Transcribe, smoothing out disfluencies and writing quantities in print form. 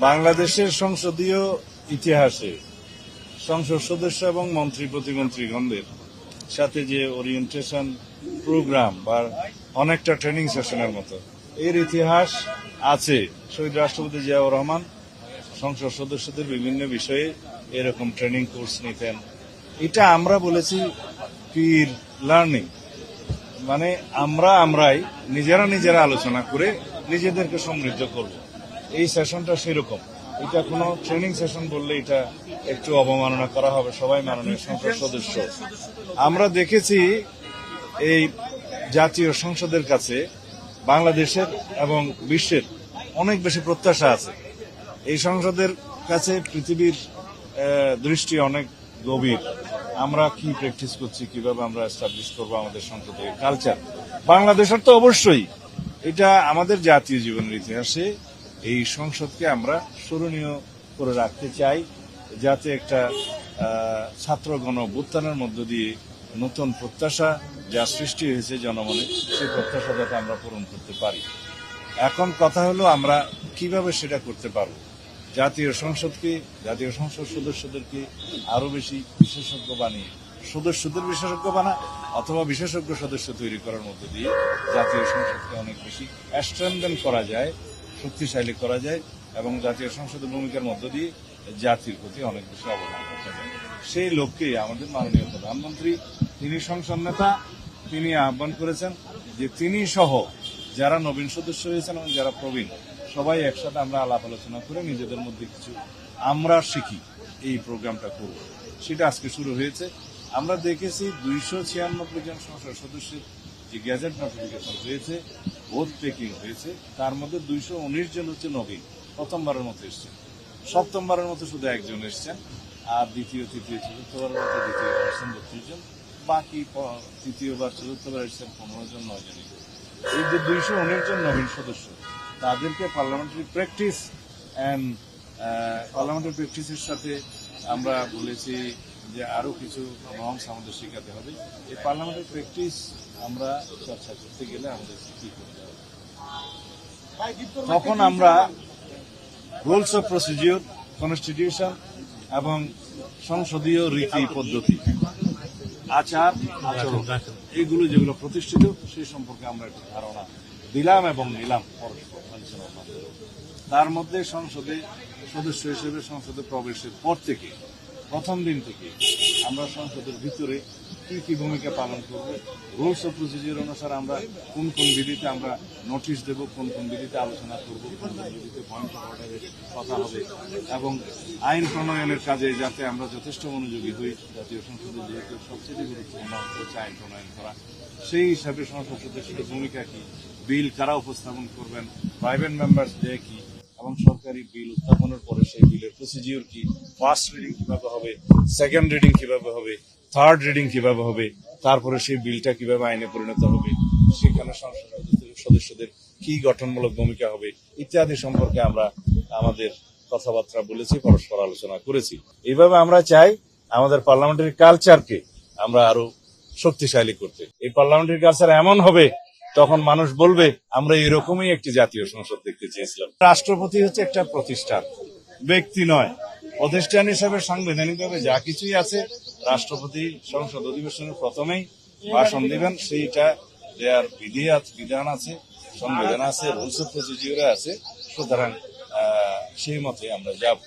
বাংলাদেশের সংসদীয় ইতিহাসে সংসদ সদস্য এবং মন্ত্রী প্রতিমন্ত্রীগণদের সাথে যে ওরিয়েন্টেশন প্রোগ্রাম বা অনেকটা ট্রেনিং সেশনের মতো এর ইতিহাস আছে। শহীদ রাষ্ট্রপতি জিয়াউর রহমান সংসদ সদস্যদের বিভিন্ন বিষয়ে এরকম ট্রেনিং কোর্স নিতেন। এটা আমরা বলেছি পির লার্নিং, মানে আমরাই নিজেরা আলোচনা করে নিজেদেরকে সমৃদ্ধ করব। এই সেশনটা সেরকম। এটা কোনো ট্রেনিং সেশন বললে এটা একটু অবমাননা করা হবে সবাই মাননীয় সংসদ সদস্য। আমরা দেখেছি এই জাতীয় সংসদের কাছে বাংলাদেশের এবং বিশ্বের অনেক বেশি প্রত্যাশা আছে। এই সংসদের কাছে পৃথিবীর দৃষ্টি অনেক গভীর। আমরা কি প্র্যাকটিস করছি, কিভাবে আমরা এস্টাবলিশ করবো আমাদের সংসদের কালচার। বাংলাদেশের তো অবশ্যই এটা আমাদের জাতীয় জীবনের ইতিহাসে এই সংসদকে আমরা স্মরণীয় করে রাখতে চাই, যাতে একটা ছাত্র গণ অভ্যুত্থানের মধ্য দিয়ে নতুন প্রত্যাশা যা সৃষ্টি হয়েছে জনমনে, সেই প্রত্যাশা যাতে আমরা পূরণ করতে পারি। এখন কথা হলো আমরা কিভাবে সেটা করতে পারব। জাতীয় সংসদ সদস্যদেরকে আরো বেশি বিশেষজ্ঞ বানিয়ে সদস্যদের বিশেষজ্ঞ অথবা বিশেষজ্ঞ সদস্য তৈরি করার মধ্য দিয়ে জাতীয় সংসদকে অনেক বেশি স্ট্রেংথেন করা যায়, শক্তিশালী করা যায় এবং জাতীয় সংসদের ভূমিকার মধ্য দিয়ে জাতির প্রতি অনেক বেশি অবদান রাখা যায়। সেই লক্ষ্যে আমাদের মাননীয় প্রধানমন্ত্রী, তিনি সংসদ নেতা, তিনি আহ্বান করেছেন যে তিনি সহ যারা নবীন সদস্য হয়েছেন এবং যারা প্রবীণ সবাই একসাথে আমরা আলাপ আলোচনা করে নিজেদের মধ্যে কিছু আমরা শিখি, এই প্রোগ্রামটা করব। সেটা আজকে শুরু হয়েছে। আমরা দেখেছি 296 জন সংসদ সদস্যের যে গ্যাজেট নোটিফিকেশন হয়েছে, ভোট টেকিং হয়েছে, তার মধ্যে 219 জন হচ্ছে নবীন, প্রথমবারের মতো এসছেন। সপ্তমবারের মতো শুধু একজন এসছেন, আর দ্বিতীয়, তৃতীয়, চতুর্থবারের মতো দ্বিতীয়বার এসছেন 32 জন, বাকি তৃতীয়বার, চতুর্থবার এসছেন 15 জন, 9 জন। এই যে 219 জন নবীন সদস্য, তাদেরকে পার্লামেন্টারি প্র্যাকটিসের সাথে আমরা বলেছি যে আরো কিছু নর্মস আমাদের শেখাতে হবে। এই পার্লামেন্টারি প্র্যাকটিস আমরা চর্চা করতে গেলে আমাদের কি করতে হবে, তখন আমরা রুলস অফ প্রসিডিওর, কনস্টিটিউশন এবং সংসদীয় রীতি পদ্ধতি, আচার আচরণ, এইগুলো যেগুলো প্রতিষ্ঠিত সেই সম্পর্কে আমরা একটু ধারণা দিলাম এবং নিলাম পরস্পর আলোচনার মাধ্যমে। তার মধ্যে সংসদে সদস্য হিসেবে সংসদে প্রবেশের পর থেকে, প্রথম দিন থেকে আমরা সংসদের ভিতরে কি কি ভূমিকা পালন করব, রুলস অফ প্রসিডিওর অনুসারে আমরা কোন কোন বিধিতে আমরা নোটিশ দেব, কোন কোন বিধিতে আলোচনা করব, কোন কোন বিধিতে পয়েন্ট অফ অর্ডারের কথা হবে, এবং আইন প্রণয়নের কাজে যাতে আমরা যথেষ্ট মনোযোগী হই। জাতীয় সংসদে যেহেতু সবচেয়ে গুরুত্বপূর্ণ হচ্ছে আইন প্রণয়ন করা, সেই হিসাবে সংসদ সদস্যদের ভূমিকা কি, বিল কারা উপস্থাপন করবেন, প্রাইভেট মেম্বার্স ডে কি, এবং সরকারি বিল উত্থাপনের পরে সেই বিলের প্রসিডিওর কি, ফার্স্ট রিডিং কিভাবে হবে, সেকেন্ড রিডিং কিভাবে হবে, থার্ড রিডিং কিভাবে হবে, তারপরে সেই বিলটা কিভাবে আইনে পরিণত হবে, সেখানে সংসদ সদস্যদের কি গঠনমূলক ভূমিকা হবে ইত্যাদি সম্পর্কে আমরা আমাদের কথাবার্তা বলেছি, পরস্পর আলোচনা করেছি। এইভাবে আমরা চাই আমাদের পার্লামেন্টারি কালচারকে আমরা আরো শক্তিশালী করতে। এই পার্লামেন্টারি কালচার এমন হবে তখন মানুষ বলবে আমরা এরকমই একটি জাতীয় সংসদ দেখতে চেয়েছিলাম। রাষ্ট্রপতি হচ্ছে একটা প্রতিষ্ঠান, ব্যক্তি নয়। প্রতিষ্ঠান হিসেবে সাংবিধানিকভাবে যা কিছুই আছে, রাষ্ট্রপতি সংসদ অধিবেশনের প্রথমেই ভাষণ দিবেন, সেইটা দেওয়ার বিধান আছে, সংবিধান আছে, রুলস অফ প্রসিডিওর আছে। সুতরাং সেই মতে আমরা যাব।